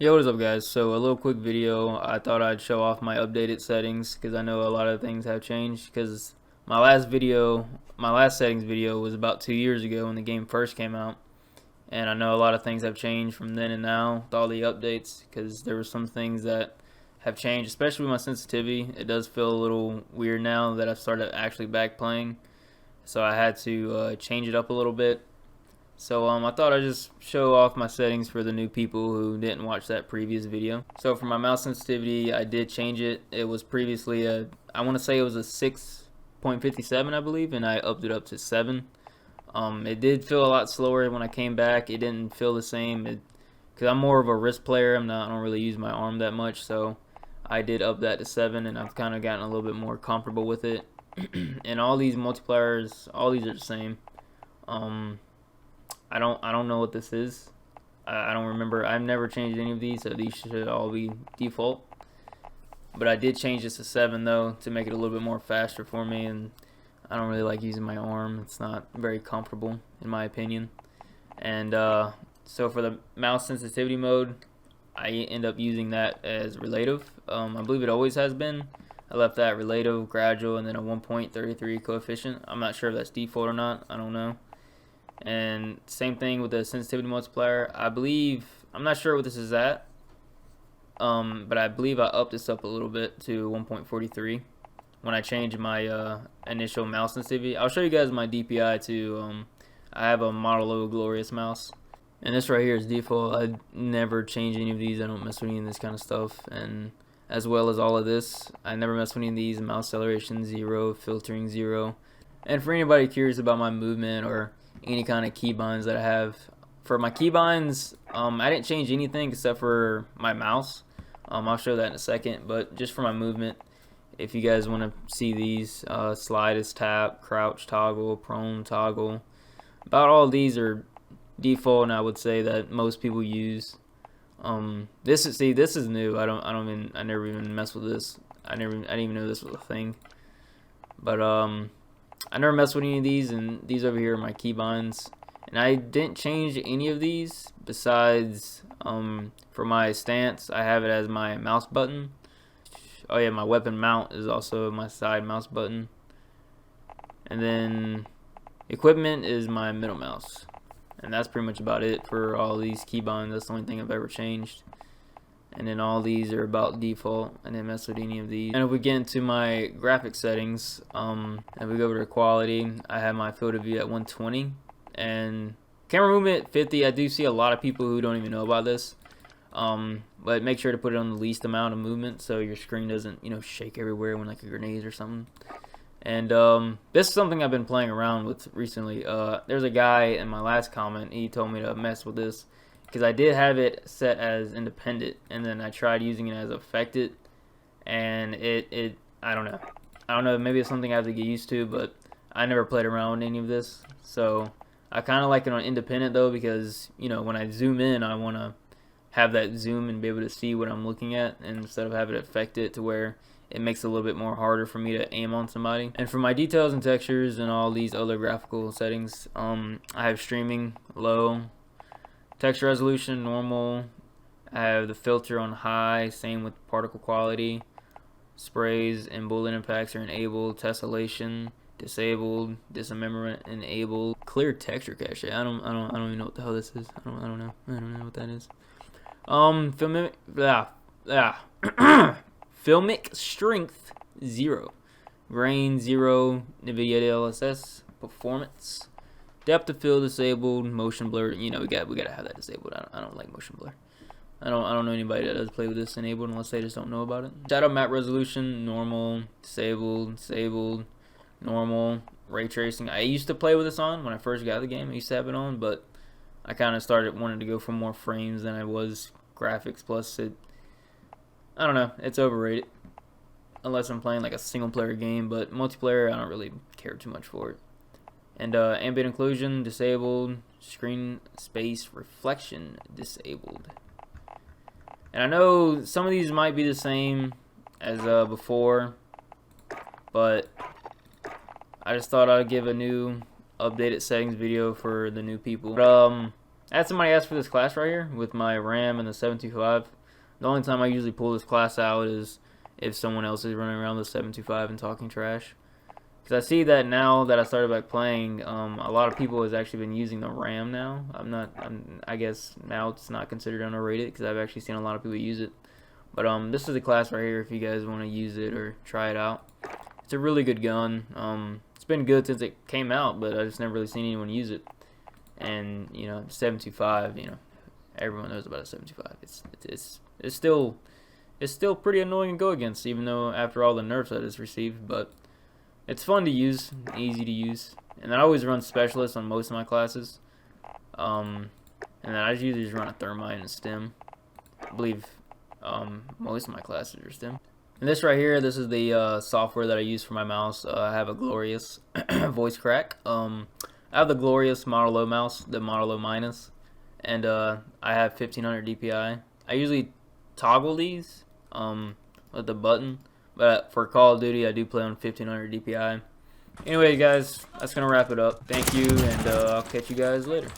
Yo, what is up, guys? So a little quick video. I thought I'd show off my updated settings because I know a lot of things have changed. Because my last settings video was about 2 years ago when the game first came out, and I know a lot of things have changed from then and now with all the updates. Because there were some things that have changed, especially with my sensitivity. It does feel a little weird now that I've started actually back playing, so I had to change it up a little bit. So I thought I'd just show off my settings for the new people who didn't watch that previous video. So for my mouse sensitivity, I did change it. It was previously I want to say it was a 6.57, I believe, and I upped it up to 7. It did feel a lot slower when I came back. It didn't feel the same because I'm more of a wrist player. I don't really use my arm that much, so I did up that to 7, and I've kind of gotten a little bit more comfortable with it. And all these multipliers, all these are the same. I don't know what this is. I don't remember. I've never changed any of these, so these should all be default. But I did change this to 7 though to make it a little bit more faster for me, and I don't really like using my arm. It's not very comfortable in my opinion. And so for the mouse sensitivity mode, I end up using that as relative. I believe it always has been. I left that relative, gradual, and then a 1.33 coefficient. I'm not sure if that's default or not. I don't know. And same thing with the sensitivity multiplier. I'm not sure what this is at, but I believe I upped this up a little bit to 1.43 when I changed my initial mouse sensitivity. I'll show you guys my DPI too. I have a Model Glorious mouse, and this right here is default. I never change any of these. I don't mess with any of this kind of stuff, and as well as all of this, I never mess with any of these. Mouse acceleration 0, filtering 0. And for anybody curious about my movement or any kind of keybinds that I have, for my keybinds, I didn't change anything except for my mouse. I'll show that in a second, but just for my movement, if you guys want to see these, slide is tap, crouch toggle, prone toggle. About all of these are default, and I would say that most people use. This is new. I never even messed with this. I didn't even know this was a thing. But I never messed with any of these, and these over here are my keybinds. And I didn't change any of these besides for my stance, I have it as my mouse button. Oh yeah, my weapon mount is also my side mouse button. And then equipment is my middle mouse. And that's pretty much about it for all these keybinds. That's the only thing I've ever changed. And then all these are about default. I didn't mess with any of these. And if we get into my graphic settings, if we go over to quality, I have my field of view at 120 and camera movement 50. I do see a lot of people who don't even know about this. But make sure to put it on the least amount of movement so your screen doesn't, shake everywhere when like a grenade or something. And this is something I've been playing around with recently. There's a guy in my last comment, he told me to mess with this, because I did have it set as independent, and then I tried using it as affected, and I don't know, maybe it's something I have to get used to, but I never played around with any of this. So I kind of like it on independent though, because when I zoom in, I want to have that zoom and be able to see what I'm looking at, and instead of having it affected to where it makes it a little bit more harder for me to aim on somebody. And for my details and textures and all these other graphical settings, I have streaming low, texture resolution normal, I have the filter on high, same with particle quality, sprays and bullet impacts are enabled, tessellation disabled, dismemberment enabled, clear texture cache. I don't even know what the hell this is. I don't know what that is. Filmic strength 0, grain 0, NVIDIA DLSS performance, depth of field disabled, motion blur. We gotta have that disabled. I don't like motion blur. I don't know anybody that does play with this enabled unless they just don't know about it. Shadow map resolution normal, disabled, normal. Ray tracing. I used to play with this on when I first got the game. I used to have it on, but I kind of started wanting to go for more frames than I was graphics. Plus, I don't know, it's overrated unless I'm playing like a single player game, but multiplayer I don't really care too much for it. And ambient occlusion disabled, screen space reflection disabled. And I know some of these might be the same as before, but I just thought I'd give a new updated settings video for the new people. But, I had somebody ask for this class right here with my RAM and the 725. The only time I usually pull this class out is if someone else is running around the 725 and talking trash. Because I see that now that I started back playing, a lot of people has actually been using the RAM now. I guess now it's not considered underrated because I've actually seen a lot of people use it. But this is the class right here if you guys want to use it or try it out. It's a really good gun. It's been good since it came out, but I just never really seen anyone use it. And 725, everyone knows about a 725. It's still pretty annoying to go against, even though after all the nerfs that it's received. But it's fun to use, easy to use, and I always run specialist on most of my classes. And then I usually just run a thermite and a stim. I believe most of my classes are stim. And this right here, this is the software that I use for my mouse. I have a Glorious voice crack. I have the Glorious Model O mouse, the Model O minus, and I have 1500 DPI. I usually toggle these with the button, but for Call of Duty, I do play on 1500 DPI. Anyway, guys, that's gonna wrap it up. Thank you, and I'll catch you guys later.